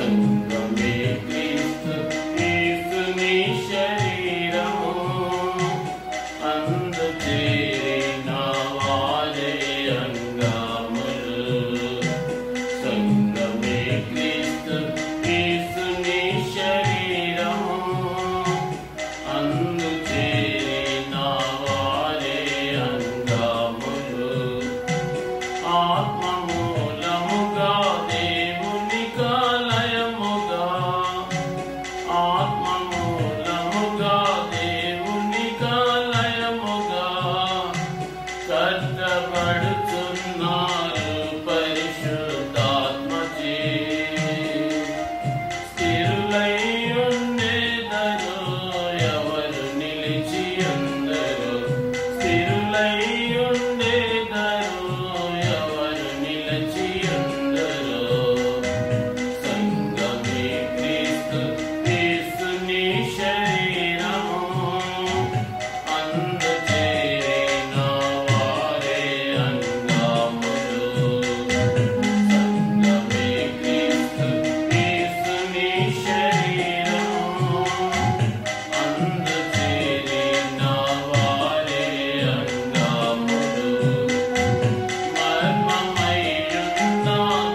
సంగమే క్రీస్తు యేసుని శరీరము అందు చేరిన వారే అంగములు. సంగమే క్రీస్తు యేసుని శరీరము అందు చేరిన వారే అంగములు. ఆత్మమూలముగా దేవుని కాలయముగా, ఆత్మమూలముగా దేవుని కాలయముగా కట్టబడుతున్నారు పరిశుద్ధాత్మచే. స్థిరులై ఉండెదరు ఎవరు నిలిచి అందరు, స్థిరులై ఉండెదరు ఎవరు నిలిచి అందరు. సంగమే క్రీస్తు యేసుని శరీరము అందు చేరిన వారే అంగములు. సంగమే క్రీస్తు యేసుని శరీరము అందు చేరిన వారే అంగములు. మర్మమయ్యున్న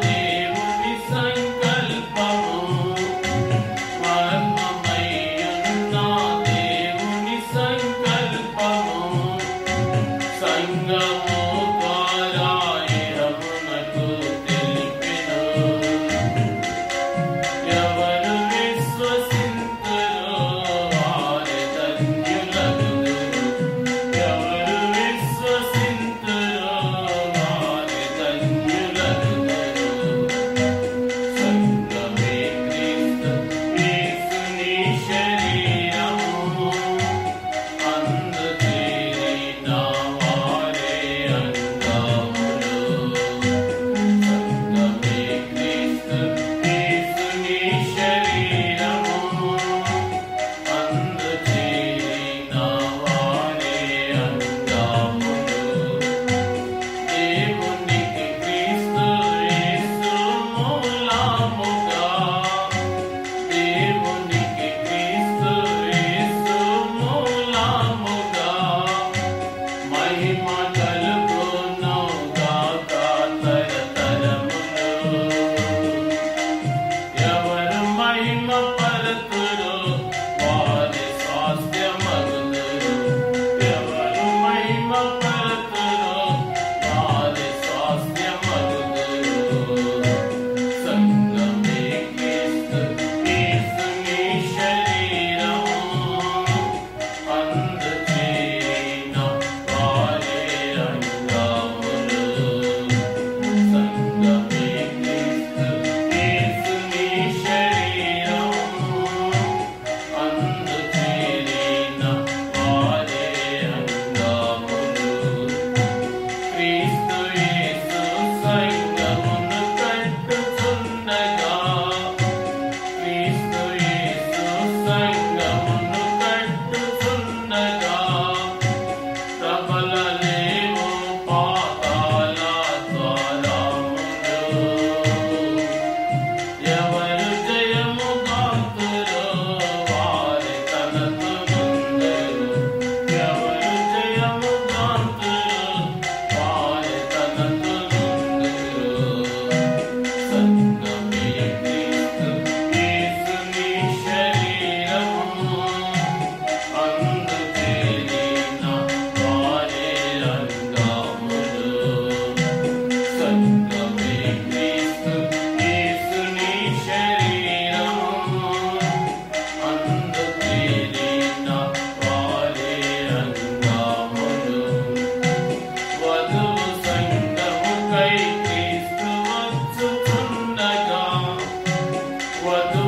దేవుని సంకల్పము, మర్మమయ్యున్న దేవుని సంకల్పము సంగము ద్వారా ఇహమునకు తెలిపెను. ఎవరు విశ్వసింతురో వారే ధన్యులగుదురు, ఎవరు విశ్వసింతురో వారే ధన్యులగుదురు. సంగమే క్రీస్తు యేసుని శరీరము అందు చేరిన వారే అంగములు. సంగమే క్రీస్తు యేసుని శరీరము అందు చేరిన వారే అంగములు. దేవునికి క్రీస్తు యేసు మూలముగా, దేవునికి క్రీస్తు యేసు మూలముగా మహిమ కలుగును గాక తరతరములు. ఎవరు మహిమ పరతురో వారి స్వాస్థ్యమగుదురు, ఎవరు మహిమ పరతురో వారి స్వాస్థ్యమగుదురు. సంగమే క్రీస్తు యేసుని శరీరము అందు చేరిన వారే అంగములు. సంగమే క్రీస్తు యేసుని శరీరము అందు చేరిన వారే అంగములు. క్రీస్తు యేసు సంగమును కట్టుచుండగా, క్రీస్తు యేసు సంగమును కట్టుచుండగా ప్రబలలేవు పాతాళ ద్వారములు. ఎవరు జయము గాంతురో వారి తనకు ముందరు, ఎవరు జయము గాంతురో వారి తనకు ముందరు. సంగమే క్రీస్తు యేసుని శరీరము అందు చేరిన వారే అంగములు. సంగమే క్రీస్తు యేసుని శరీరము అందు చేరిన వారే అంగములు. వధువు సంగముకై క్రీస్తు వచ్చుచుండగా, వధువు